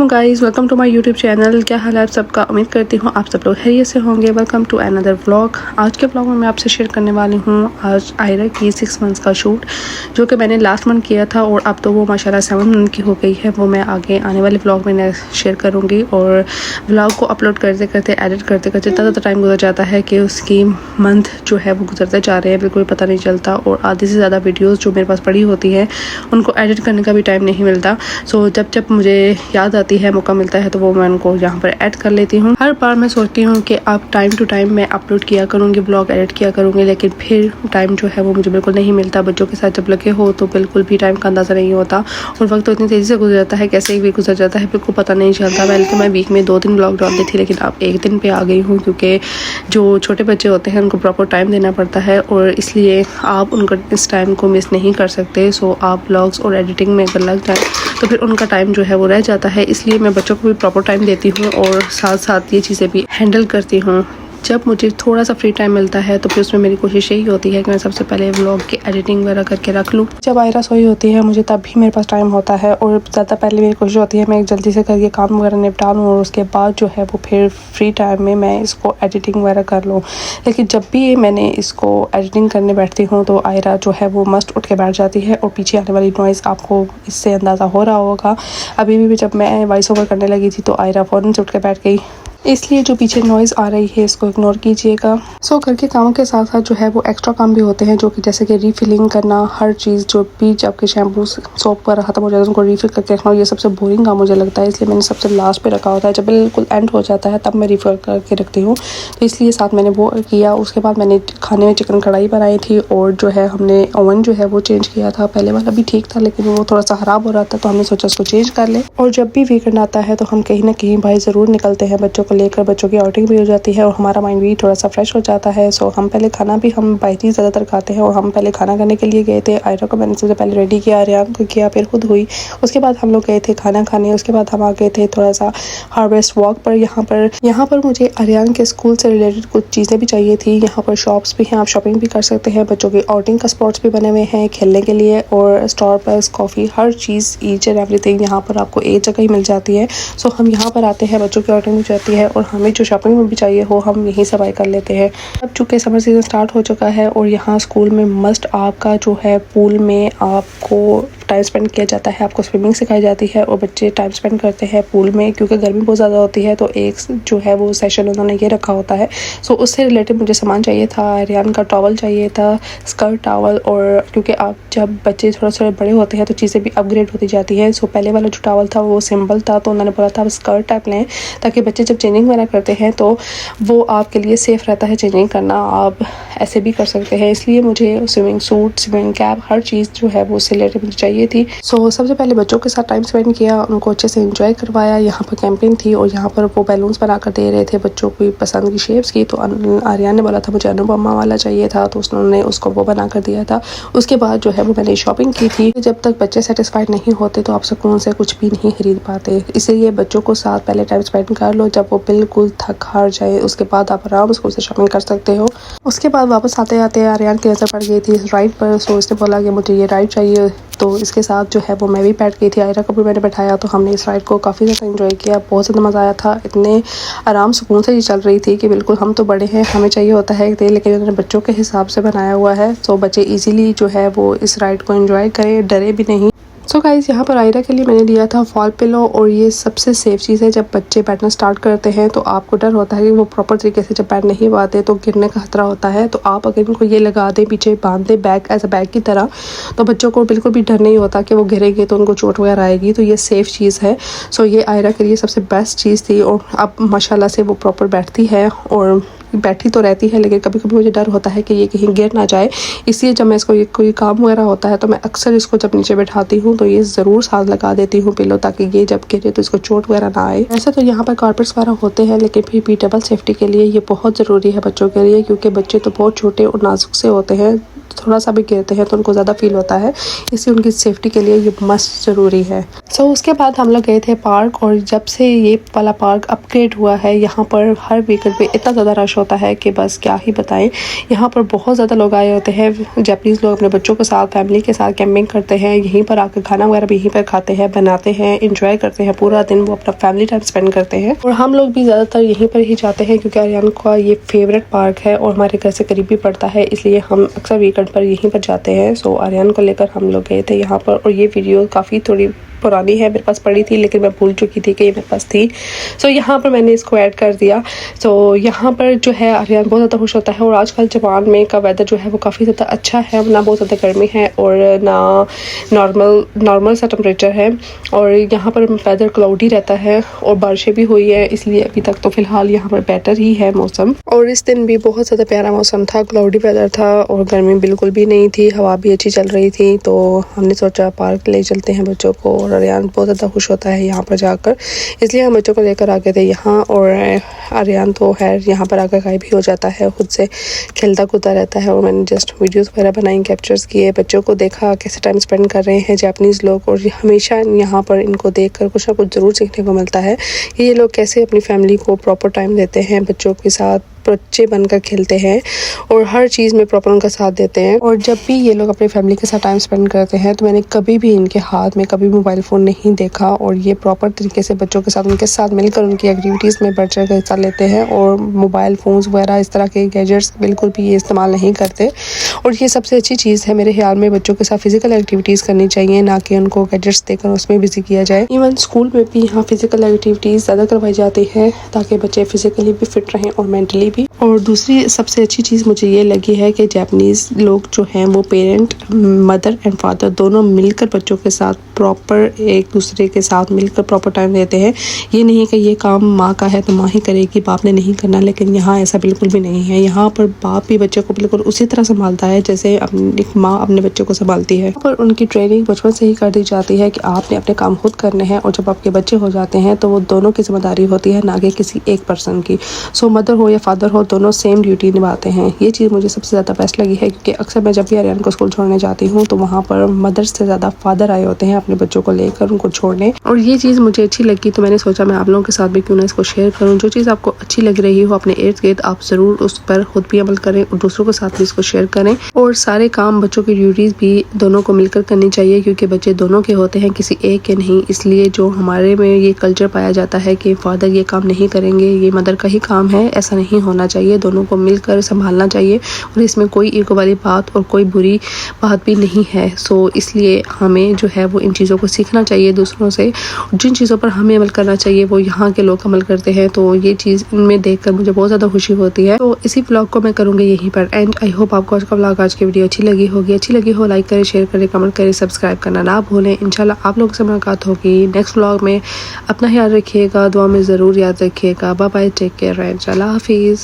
Guys, welcome to my YouTube channel. क्या हाल है आप सबका? उम्मीद करती हूँ आप सब लोग खैरियत से होंगे। Welcome to another vlog. आज के व्लॉग में मैं आपसे शेयर करने वाली हूँ आज आयरा की 6 मंथ्स का शूट, जो कि मैंने लास्ट मंथ किया था और अब तो वो माशाल्लाह 7 मंथ की हो गई है। वो मैं आगे आने वाले व्लॉग में शेयर करूँगी। और व्लॉग को अपलोड करते करते एडिट करते करते इतना ज़्यादा टाइम गुजर जाता है कि उसकी मंथ जो है वो गुजरते जा रहे हैं, बिल्कुल पता नहीं चलता। और आधे से ज़्यादा वीडियोज़ जो मेरे पास पड़ी होती हैं उनको एडिट करने का भी टाइम नहीं मिलता। सो जब जब मुझे याद आती है, मौका मिलता है, तो वो मैं उनको यहाँ पर ऐड कर लेती हूँ। हर बार मैं सोचती हूँ कि अब टाइम टू टाइम मैं अपलोड किया करूँगी, ब्लॉग एडिट किया करूँगी, लेकिन फिर टाइम जो है वो मुझे बिल्कुल नहीं मिलता। बच्चों के साथ जब लगे हो तो बिल्कुल भी टाइम का अंदाज़ा नहीं होता और वक्त तो इतनी तेज़ी से गुजर जाता है, कैसे एक वीक गुजर जाता है बिल्कुल पता नहीं चलता। पहले तो मैं वीक में 2 दिन ब्लॉग डालती थी, लेकिन अब 1 दिन पे आ गई हूँ, क्योंकि जो छोटे बच्चे होते हैं उनको प्रॉपर टाइम देना पड़ता है और इसलिए आप उनका इस टाइम को मिस नहीं कर सकते। सो आप ब्लॉग्स और एडिटिंग में अगर लग जाए तो फिर उनका टाइम जो है वो रह जाता है। इसलिए मैं बच्चों को भी प्रॉपर टाइम देती हूँ और साथ साथ ये चीज़ें भी हैंडल करती हूँ। जब मुझे थोड़ा सा फ्री टाइम मिलता है तो फिर उसमें मेरी कोशिश यही होती है कि मैं सबसे पहले व्लॉग की एडिटिंग वगैरह करके रख लूँ। जब आयरा सोई होती है मुझे तब भी मेरे पास टाइम होता है और ज़्यादा पहले मेरी कोशिश होती है मैं जल्दी से करके काम वगैरह निपटा लूँ और उसके बाद जो है वो फिर फ्री टाइम में मैं इसको एडिटिंग वगैरह कर लूँ। लेकिन जब भी मैंने इसको एडिटिंग करने बैठती हूँ तो आयरा जो है वो मस्त उठ के बैठ जाती है और पीछे आने वाली नॉइज़ आपको इससे अंदाज़ा हो रहा होगा। अभी भी जब मैं वॉइस ओवर करने लगी थी तो आयरा फ़ौरन से उठ के बैठ गई, इसलिए जो पीछे नॉइज़ आ रही है इसको इग्नोर कीजिएगा। सो घर के कामों के साथ साथ जो है वो एक्स्ट्रा काम भी होते हैं, जो कि जैसे कि रीफिलिंग करना, हर चीज़ जो भी आपके शैम्पू सोप वगैरह ख़त्म हो जाता है उनको रीफिल करके रखना, ये सबसे बोरिंग काम मुझे लगता है, इसलिए मैंने सबसे लास्ट पे रखा होता है। जब बिल्कुल एंड हो जाता है तब मैं रीफिल करके रखती हूँ, तो इसलिए साथ मैंने वो किया। उसके बाद मैंने खाने में चिकन कढ़ाई बनाई थी और जो है हमने ओवन जो है वो चेंज किया था। पहले वाला भी ठीक था लेकिन वो थोड़ा सा ख़राब हो रहा था, तो हमने सोचा उसको चेंज कर ले। और जब भी वीकेंड आता है तो हम कहीं ना कहीं भाई ज़रूर निकलते हैं बच्चों को लेकर, बच्चों की आउटिंग भी हो जाती है और हमारा माइंड भी थोड़ा सा फ्रेश हो जाता है। सो हम पहले खाना भी हम बाहर ही ज़्यादातर खाते हैं और हम पहले खाना खाने के लिए गए थे। आयरा को मैंने सबसे पहले रेडी किया, आर्यन को किया, फिर खुद हुई। उसके बाद हम लोग गए थे खाना खाने। उसके बाद हम आ गए थे थोड़ा सा हार्वेस्ट वॉक पर। यहाँ पर मुझे आर्यन के स्कूल से रिलेटेड कुछ चीज़ें भी चाहिए थी। यहाँ पर शॉप्स भी हैं, आप शॉपिंग भी कर सकते हैं। बच्चों की आउटिंग का स्पॉट्स भी बने हुए हैं खेलने के लिए और Starbucks, coffee, her cheese each and everything यहाँ पर आपको एक जगह ही मिल जाती है। सो हम यहाँ पर आते हैं, बच्चों की आउटिंग भी जाती है और हमें जो शॉपिंग में भी चाहिए हो हम यहीं से बाय कर लेते हैं। अब चूँकि समर सीज़न स्टार्ट हो चुका है और यहाँ स्कूल में मस्ट आपका जो है पूल में आपको टाइम स्पेंड किया जाता है, आपको स्विमिंग सिखाई जाती है और बच्चे टाइम स्पेंड करते हैं पूल में, क्योंकि गर्मी बहुत ज़्यादा होती है। तो एक जो है वो सेशन उन्होंने ये रखा होता है। सो उससे रिलेटेड मुझे सामान चाहिए था। आर्यन का टॉवल चाहिए था, स्कर्ट टॉवल, और क्योंकि आप जब बच्चे थोड़ा थोड़े बड़े होते हैं तो चीज़ें भी अपग्रेड होती जाती है। सो पहले वाला जो टॉवल था वो सिंपल था, तो उन्होंने बोला था आप स्कर्ट टाइप लें ताकि बच्चे जब चेंजिंग वगैरह करते हैं तो वो आपके लिए सेफ़ रहता है चेंजिंग करना, आप ऐसे भी कर सकते हैं। इसलिए मुझे स्विमिंग सूट, स्विमिंग कैप, हर चीज़ जो है वो उससे रिलेटेड मुझे चाहिए थी। सो सबसे पहले बच्चों के साथ टाइम स्पेंड किया, उनको अच्छे से एंजॉय करवाया। यहाँ पर कैंपिंग थी और यहाँ पर वो बैलून्स बना कर दे रहे थे बच्चों की पसंद की शेप्स की। तो आर्यन ने बोला था मुझे अनुपमा वाला चाहिए था, तो उन्होंने उसको वो बना कर दिया था। उसके बाद जो है वो मैंने शॉपिंग की थी। जब तक बच्चे सेटिस्फाइड नहीं होते तो आप सुकून से कुछ भी नहीं खरीद पाते, इसलिए बच्चों को साथ पहले टाइम स्पेंड कर लो। जब वो बिल्कुल थक हार जाए उसके बाद आप आराम से उसे शॉपिंग कर सकते हो। उसके बाद वापस आते आते आर्यन की नज़र पड़ गई थी इस राइड पर। सो उसने बोला कि मुझे ये राइड चाहिए, तो इसके साथ जो है वो मैं भी बैठ गई थी। आयरा को भी मैंने बैठाया, तो हमने इस राइड को काफ़ी ज़्यादा एंजॉय किया, बहुत ज़्यादा मज़ा आया था। इतने आराम सुकून से ये चल रही थी कि बिल्कुल हम तो बड़े हैं, हमें चाहिए होता है तेल, लेकिन उन्होंने बच्चों के हिसाब से बनाया हुआ है। सो बच्चे ईजीली जो है वो इस राइड को एंजॉय करें, डरे भी नहीं। सो गाइस, यहाँ पर आयरा के लिए मैंने लिया था फॉल पिलो, और ये सबसे सेफ चीज़ है। जब बच्चे बैठना स्टार्ट करते हैं तो आपको डर होता है कि वो प्रॉपर तरीके से जब बैठ नहीं पाते तो गिरने का खतरा होता है। तो आप अगर इनको ये लगा दें, पीछे बांध दें बैग एज अ बैग की तरह, तो बच्चों को बिल्कुल भी डर नहीं होता कि वो गिरेंगे तो उनको चोट वगैरह आएगी। तो ये सेफ़ चीज़ है। सो ये आयरा के लिए सबसे बेस्ट चीज़ थी और अब माशाल्लाह से वो प्रॉपर बैठती है और बैठी तो रहती है, लेकिन कभी कभी मुझे डर होता है कि ये कहीं गिर ना जाए। इसलिए जब मैं इसको ये कोई काम वगैरह होता है तो मैं अक्सर इसको जब नीचे बैठाती हूँ तो ये ज़रूर साथ लगा देती हूँ पिलो, ताकि ये जब गिरे तो इसको चोट वगैरह ना आए। वैसे तो यहाँ पर कारपेट्स वगैरह होते हैं, लेकिन फिर भी डबल सेफ्टी के लिए ये बहुत ज़रूरी है बच्चों के लिए, क्योंकि बच्चे तो बहुत छोटे और नाजुक से होते हैं। थोड़ा सा भी गिरते हैं तो उनको ज़्यादा फील होता है, इसलिए उनकी सेफ्टी के लिए ये मस्ट ज़रूरी है। सो उसके बाद हम लोग गए थे पार्क, और जब से ये वाला पार्क अपग्रेड हुआ है यहाँ पर हर वीकेंड पे इतना ज़्यादा रश होता है कि बस क्या ही बताएं। यहाँ पर बहुत ज़्यादा लोग आए होते हैं, जापानीज़ लोग अपने बच्चों के साथ, फैमिली के साथ कैंपिंग करते हैं, यहीं पर आकर खाना वगैरह भी यहीं पर खाते हैं, बनाते हैं, इंजॉय करते हैं, पूरा दिन वो अपना फैमिली टाइम स्पेंड करते हैं। और हम लोग भी ज़्यादातर यहीं पर ही जाते हैं क्योंकि आर्यन का ये फेवरेट पार्क है और हमारे घर से करीब भी पड़ता है, इसलिए हम अक्सर वीकेंड पर यहीं पर जाते हैं। सो आर्यन को लेकर हम लोग गए थे यहाँ पर, और ये वीडियो काफ़ी थोड़ी पुरानी है, मेरे पास पड़ी थी लेकिन मैं भूल चुकी थी कि ये मेरे पास थी। सो यहाँ पर मैंने इसको ऐड कर दिया। सो यहाँ पर जो है आर्यन बहुत ज़्यादा खुश होता है, और आजकल जापान में का वेदर जो है वो काफ़ी ज़्यादा अच्छा है, ना बहुत ज़्यादा गर्मी है और ना नॉर्मल सा टेम्परेचर है, और यहाँ पर वेदर क्लाउडी रहता है और बारिशें भी हुई है, इसलिए अभी तक तो फ़िलहाल यहाँ पर बेटर ही है मौसम। और इस दिन भी बहुत ज़्यादा प्यारा मौसम था, क्लाउडी वेदर था और गर्मी बिल्कुल भी नहीं थी, हवा भी अच्छी चल रही थी। तो हमने सोचा पार्क ले चलते हैं बच्चों को, और आर्यन बहुत ज़्यादा खुश होता है यहाँ पर जाकर, इसलिए हम बच्चों को लेकर आ गए थे यहाँ। और आर्यन तो खैर यहाँ पर आकर गायब भी हो जाता है, खुद से खेलता कूदता रहता है, और मैंने जस्ट वीडियोस वगैरह बनाई, कैप्चर्स किए, बच्चों को देखा कैसे टाइम स्पेंड कर रहे हैं जापानीज़ लोग, और हमेशा यहाँ पर इनको देखकर कुछ ना कुछ ज़रूर सीखने को मिलता है कि ये लोग कैसे अपनी फैमिली को प्रॉपर टाइम देते हैं, बच्चों के साथ बच्चे बनकर खेलते हैं और हर चीज़ में प्रॉपर उनका साथ देते हैं। और जब भी ये लोग अपनी फैमिली के साथ टाइम स्पेंड करते हैं तो मैंने कभी भी इनके हाथ में कभी मोबाइल फ़ोन नहीं देखा, और ये प्रॉपर तरीके से बच्चों के साथ उनके साथ मिलकर उनकी एक्टिविटीज़ में बढ़ चढ़ कर हिस्सा लेते हैं, और मोबाइल फ़ोन्स वगैरह इस तरह के गैजेट्स बिल्कुल भी ये इस्तेमाल नहीं करते। और ये सबसे अच्छी चीज़ है मेरे ख्याल में, बच्चों के साथ फिजिकल एक्टिविटीज़ करनी चाहिए, ना कि उनको गैजेट्स देकर उसमें बिजी किया जाए। इवन स्कूल में भी यहाँ फिजिकल एक्टिविटीज़ ज़्यादा करवाई जाती है ताकि बच्चे फिजिकली भी फिट रहें और मेंटली भी। और दूसरी सबसे अच्छी चीज़ मुझे ये लगी है कि जापानीज़ लोग जो हैं वो पेरेंट, मदर एंड फादर दोनों मिलकर बच्चों के साथ प्रॉपर एक दूसरे के साथ मिलकर प्रॉपर टाइम देते हैं। ये नहीं कि ये काम माँ का है तो माँ ही करेगी, बाप ने नहीं करना, लेकिन यहाँ ऐसा बिल्कुल भी नहीं है। यहाँ पर बाप भी बच्चे को बिल्कुल उसी तरह संभालता है जैसे अपनी माँ अपने बच्चे को संभालती है। पर उनकी ट्रेनिंग बचपन से ही कर दी जाती है कि आपने अपने काम खुद करने हैं, और जब आपके बच्चे हो जाते हैं तो वो दोनों की जिम्मेदारी होती है, ना कि किसी एक पर्सन की। सो मदर हो या फादर हो, दोनों सेम ड्यूटी निभाते हैं। ये चीज़ मुझे सबसे ज़्यादा बेस्ट लगी है, क्योंकि अक्सर मैं जब भी आर्यन को स्कूल छोड़ने जाती हूँ तो वहाँ पर मदर्स से ज़्यादा फादर आए होते हैं अपने बच्चों को लेकर उनको छोड़ने, और ये चीज़ मुझे अच्छी लगी तो मैंने सोचा मैं आप लोगों के साथ भी क्यों ना इसको शेयर करूँ। जो चीज़ आपको अच्छी लग रही हो अपने इर्द गिर्द आप ज़रूर उस पर खुद भी अमल करें और दूसरों के साथ भी इसको शेयर करें। और सारे काम बच्चों की ड्यूटीज़ भी दोनों को मिलकर करनी चाहिए, क्योंकि बच्चे दोनों के होते हैं, किसी एक के नहीं। इसलिए जो हमारे में ये कल्चर पाया जाता है कि फादर ये काम नहीं करेंगे, ये मदर का ही काम है, ऐसा नहीं होना चाहिए। दोनों को मिलकर संभालना चाहिए, और इसमें कोई ईगो वाली बात और कोई बुरी बात भी नहीं है। सो इसलिए हमें जो है वो इन चीज़ों को सीखना चाहिए दूसरों से। जिन चीज़ों पर हमें अमल करना चाहिए वो यहाँ के लोग अमल करते हैं, तो ये चीज़ इनमें देखकर मुझे बहुत ज़्यादा खुशी होती है। तो इसी व्लॉग को मैं करूँगी यहीं पर एंड। आई होप आपको आज का व्लॉग, आज की वीडियो अच्छी लगी होगी। अच्छी लगी हो लाइक करें, शेयर करें, कमेंट करें, सब्सक्राइब करना ना भूलें। इंशाल्लाह आप लोगों से मुलाकात होगी नेक्स्ट व्लॉग में। अपना ख्याल रखिएगा, दुआ में ज़रूर याद रखिएगा। Bye bye, take care and अल्लाह हाफिज़।